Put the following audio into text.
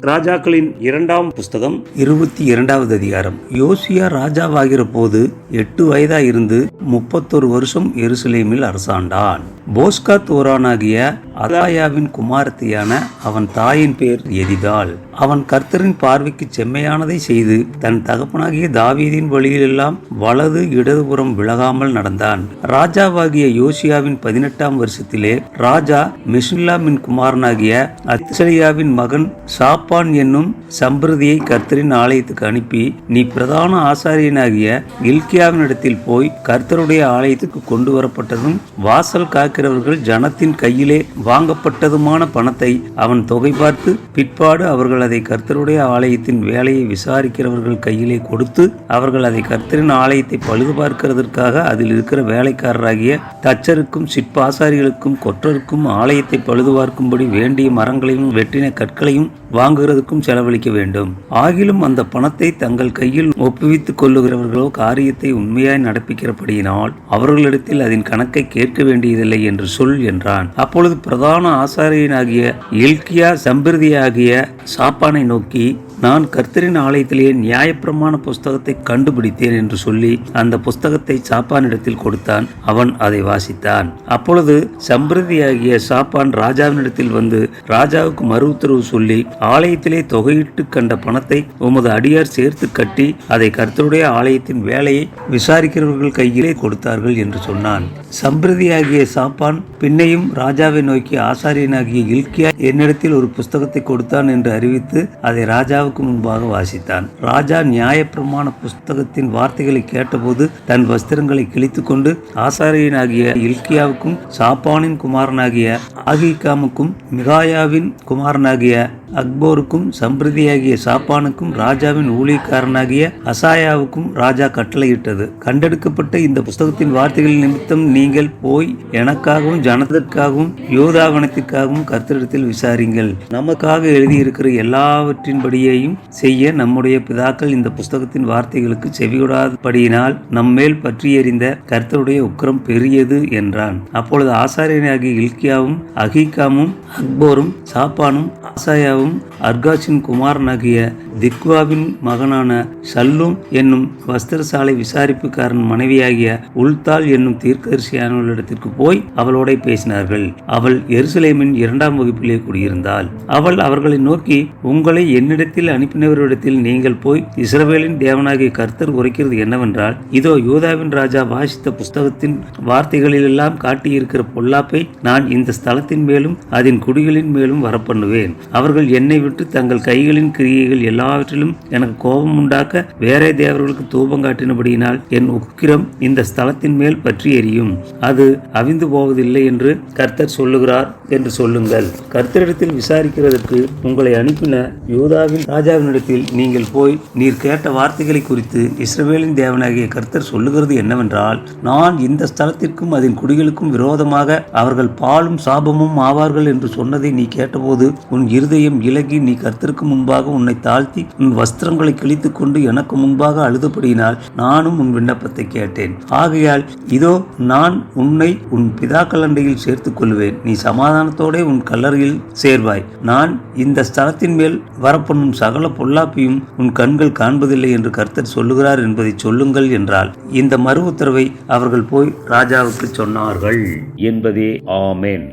ராஜாக்களின் 2ஆம் புஸ்தகம் 22வது அதிகாரம். யோசியா ராஜாவாகிற போது 8 வயதாயிருந்து 31 வருஷம் எருசலேமில் அரசாண்டான். போஸ்காத் ஊரானாகிய அதாயாவின் குமாரத்தியான அவன் தாயின் பேர் எதிதாள். அவன் கர்த்தரின் பார்வைக்கு செம்மையானதை செய்து தன் தகப்பனாகிய தாவீதின் வழியிலெல்லாம் வலது இடதுபுறம் விலகாமல் நடந்தான். ராஜாவாகிய யோசியாவின் 18ஆம் வருஷத்திலே ராஜா மெசுல்லாமின் குமாரனாகிய அத்சலியாவின் மகன் சாப்பான் என்னும் சம்பிரதியை கர்த்தரின் ஆலயத்துக்கு அனுப்பி, நீ பிரதான ஆசாரியனாகிய இல்கியாவினிடத்தில் போய் கர்த்தருடைய ஆலயத்துக்கு கொண்டு வரப்பட்டதும் வாசல் காக்கிறவர்கள் ஜனத்தின் கையிலே வாங்கப்பட்டதுமான பணத்தை அவன் தொகை பார்த்து பிற்பாடு அவர்கள் அதை கர்த்தருடைய ஆலயத்தின் வேலையை விசாரிக்கிறவர்கள் கையிலே கொடுத்து, அவர்கள் அதை கர்த்தரின் ஆலயத்தை பழுது பார்க்கிறதற்காக அதில் இருக்கிற வேலைக்காரராகிய தச்சருக்கும் சிற்பாசாரிகளுக்கும் கொற்றருக்கும் ஆலயத்தை பழுது பார்க்கும்படி வேண்டிய மரங்களையும் வெட்டின கற்களையும் வாங்குகிறதுக்கும் செலவழிக்க வேண்டும். ஆகிலும் அந்த பணத்தை தங்கள் கையில் ஒப்புவித்துக் கொள்ளுகிறவர்களோ காரியத்தை உண்மையாய் நடப்பிக்கிறபடியினால் அவர்களிடத்தில் அதன் கணக்கை கேட்க வேண்டியதில்லை என்று சொல் என்றான். அப்பொழுது பிரதான ஆசாரியனாகிய இல்கியா சம்பிரதியாகிய சாப்பானை நோக்கி, நான் கர்த்தரின் ஆலயத்திலே நியாயப்பிரமாண புஸ்தகத்தை கண்டுபிடித்தேன் என்று சொல்லி அந்த புஸ்தகத்தை சாப்பானிடத்தில் கொடுத்தான். அவன் அதை வாசித்தான். அப்பொழுது சம்பிரதியாகிய சாப்பான் ராஜாவினிடத்தில் வந்து ராஜாவுக்கு மறு உத்தரவு சொல்லி, ஆலயத்திலே தொகையிட்டு கண்ட பணத்தை உமது அடியார் சேர்த்து கட்டி அதை கர்த்தருடைய ஆலயத்தின் வேலையை விசாரிக்கிறவர்கள் கையிலே கொடுத்தார்கள் என்று சொன்னான். சம்பிரதியாகிய சாப்பான் பின்னையும் ராஜாவை நோக்கி, ஆசாரியனாகிய இல்கியா என்னிடத்தில் ஒரு புஸ்தகத்தை கொடுத்தான் என்று அறிவித்து அதை ராஜாவுக்கு முன்பாக வாசித்தான். ராஜா நியாயப்பிரமாண புஸ்தகத்தின் வார்த்தைகளை கேட்டபோது தன் வஸ்திரங்களை கிழித்து கொண்டு ஆசாரியனாகிய இல்கியாவுக்கும் சாப்பானின் குமாரனாகிய ஆகிகாமுக்கும் மிகாயாவின் குமாரனாகிய அக்போருக்கும் சம்பிரதியாகிய சாப்பானுக்கும் ராஜாவின் ஊழியக்காரனாகிய அசாயாவுக்கும் ராஜா கட்டளையிட்டது, கண்டெடுக்கப்பட்ட இந்த புஸ்தகத்தின் வார்த்தைகள் நிமித்தம் நீங்கள் போய் எனக்காகவும் ஜனத்திற்காகவும் யோதாவனத்திற்காகவும் கர்த்தரிடத்தில் விசாரிங்கள். நமக்காக எழுதியிருக்கிற எல்லாவற்றின்படியையும் செய்ய நம்முடைய பிதாக்கள் இந்த புஸ்தகத்தின் வார்த்தைகளுக்கு செவிகொடாதபடியினால் நம்மேல் பற்றி எறிந்த கர்த்தருடைய உக்கிரம் பெரியது என்றான். அப்பொழுது ஆசாரியனாகிய இல்கியாவும் அகிகாமும் அக்போரும் சாப்பானும் ஆசாயாவும் அர்காச்சின் குமாரனாகிய திக்வாவின் மகனான சல்லும் என்னும் வஸ்திரசாலை விசாரிப்புக்காரன் மனைவியாகிய உல்தாள் என்னும் தீர்க்கதரிசியானவளிடத்திற்கு போய் அவளோட பேசினார்கள். அவள் எருசலேமின் 2ஆம் வகுப்பிலே குடியிருந்தாள். அவள் அவர்களை நோக்கி, உங்களை என்னிடத்தில் அனுப்பினவரிடத்தில் நீங்கள் போய் இஸ்ரவேலின் தேவனாகிய கர்த்தர் உரைக்கிறது என்னவென்றால், இதோ யூதாவின் ராஜா வாசித்த புஸ்தகத்தின் வார்த்தைகளிலெல்லாம் காட்டியிருக்கிற பொல்லாப்பை நான் இந்த ஸ்தலத்தின் மேலும் அதன் குடிகளின் மேலும் வரப்பண்ணுவேன். அவர்கள் என்னை விட்டு தங்கள் கைகளின் கிரியைகள் எல்லாவற்றிலும் எனக்கு கோபம் உண்டாக்க வேறே தேவர்களுக்கு தூபம் காட்டினபடியினால் என் உக்கிரம் இந்த ஸ்தலத்தின் மேல் பற்றி எரியும். அது அவிந்து போவதில்லை என்று கர்த்தர் சொல்லுகிறார் என்று சொல்லுங்கள். கர்த்தரிடத்தில் விசாரிக்கிறதற்கு உங்களை அனுப்பின யூதாவின் ராஜாவினிடத்தில் நீங்கள் போய், நீர் கேட்ட வார்த்தைகளை குறித்து இஸ்ரவேலின் தேவனாகிய கர்த்தர் சொல்லுகிறது என்னவென்றால், நான் இந்த ஸ்தலத்திற்கும் அதன் குடிகளுக்கும் விரோதமாக அவர்கள் பாலும் சாபமும் ஆவார்கள் என்று சொன்னதை நீ கேட்டபோது உன் இருதயம் இலகி நீ கர்த்தருக்கு முன்பாக உன்னை தாழ்த்தி உன் வஸ்திரங்களை கிழித்துக் கொண்டு எனக்கு முன்பாக அழுதபடியினால் நானும் உன் விண்ணப்பத்தை கேட்டேன். ஆகையால் இதோ நான் உன்னை உன் பிதாக்கள் அண்டையில் சேர்த்துக் கொள்வேன். நீ சமாதானத்தோட உன் கல்லறையில் சேர்வாய். நான் இந்த ஸ்தலத்தின் மேல் வரப்பண்ணும் சகல பொல்லாப்பையும் உன் கண்கள் காண்பதில்லை என்று கர்த்தர் சொல்லுகிறார் என்பதை சொல்லுங்கள் என்றால், இந்த மறு உத்தரவை அவர்கள் போய் ராஜாவுக்கு சொன்னார்கள் என்பதே. ஆமேன்.